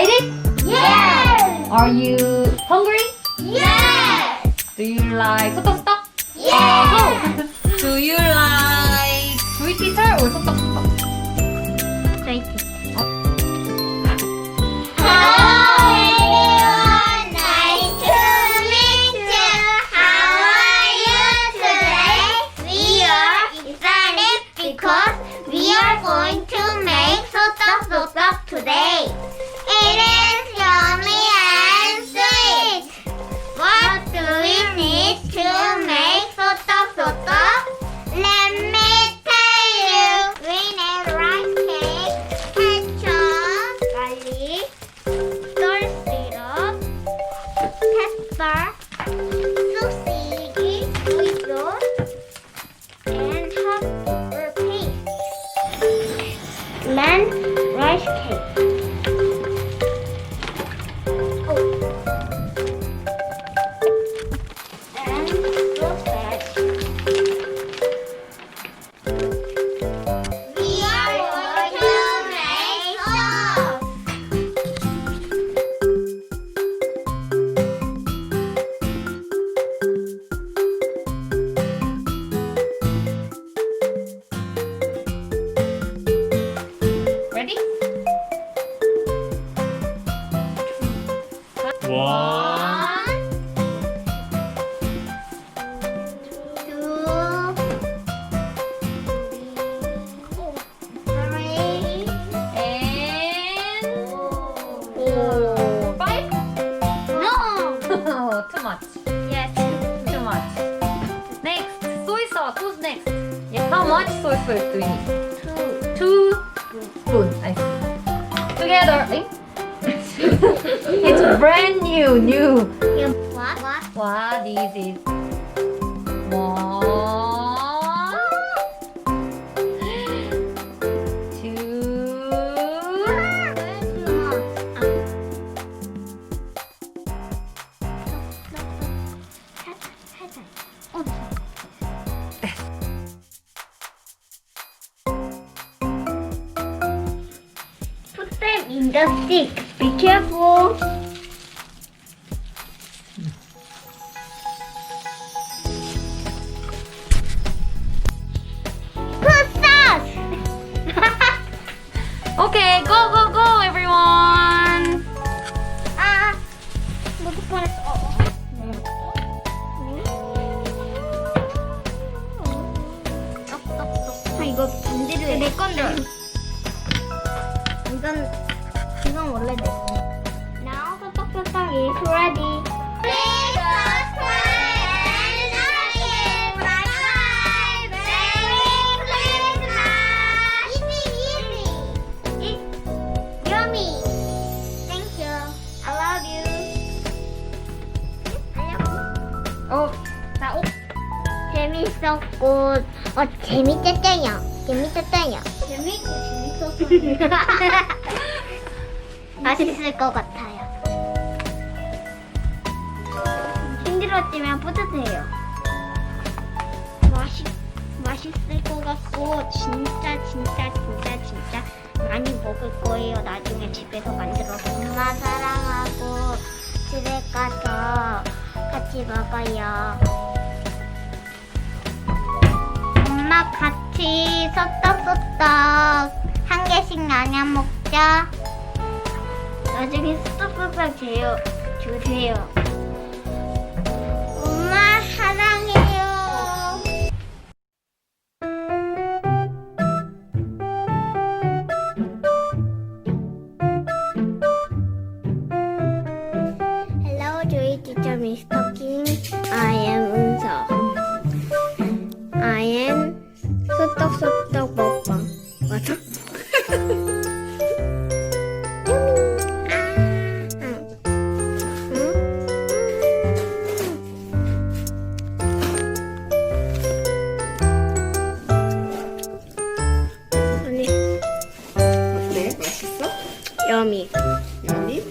excited? Yes! Are you hungry? Yes! Do you like 소떡소떡? Yes! Do you like sweet teacher or 소떡소떡? Hello everyone, nice to meet you. How are you today? We are excited because we are going to make 소떡소떡 today. It is yummy and sweet. What do we need to make 소떡소떡? Let me tell you. We need rice cake, ketchup, garlic, sour syrup, pepper, sausage, soy sauce, and hot pepper paste. Then rice cake. And sausage. We are going to make sauce. Ready? 와. And 5? No. Too much. Yes. Too much. Next, soy sauce. Who's next? Yes. How much soy sauce do you need? 2 spoons. I see. Together. Eh? It's brand new. What? What is it? One, two. Put them in the stick. Be careful. Put sauce. Okay, go, everyone. 아, 못 뻔했어. 아, 이거 반대로 내 건데. 이건 원래 내 거. Now 소떡소떡 is ready. Please subscribe and like it. Merry Christmas. Easy. It's yummy. Thank you. I love you. 어, 나 옷. 재밌었고, 재밌었어요. 재밌고 재밌었어요. 맛있을 것 같아요. 힘들었지만 뿌듯해요. 맛있을 것 같고 진짜 많이 먹을 거예요. 나중에 집에서 만들어서. 엄마 사랑하고 집에 가서 같이 먹어요. 엄마 같이 소떡소떡 한 개씩 나눠 먹자. 나중에 소떡소떡 주세요. 엄마 사랑해요. Hello, Joy teacher Miss Talking. I am 은서. I am 소떡소떡 먹방. 맞아? 어때? 맛있어? 여미. 여미?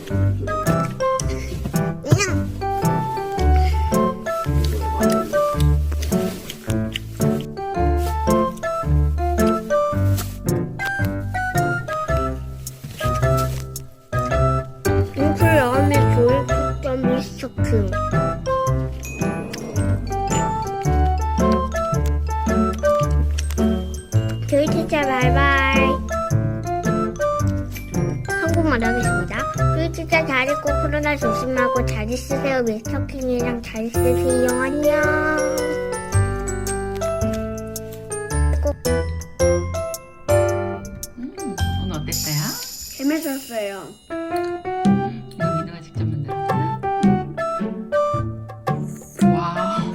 잘 입고 코로나 조심하고 잘 있으세요. 미스터킹이랑 잘 있으세요. 안녕. 오늘 어땠어요? 재밌었어요. 이거 민호가 직접 만들었어? 와우.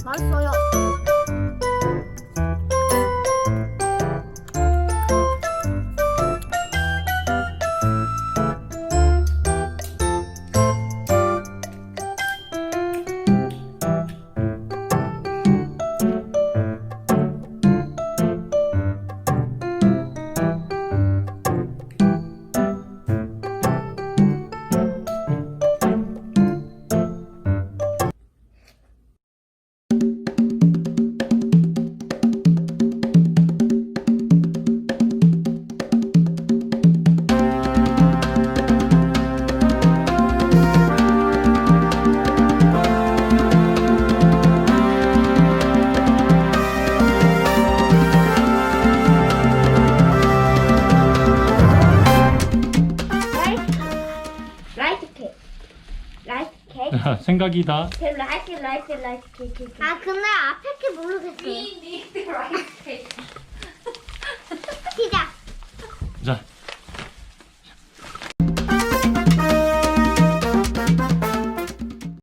맛있어요. 라이트 케이크. 생각이다. 라이트 케이크. 아 근데 앞에 게 모르겠어요. We need the rice cake. 시작. 자,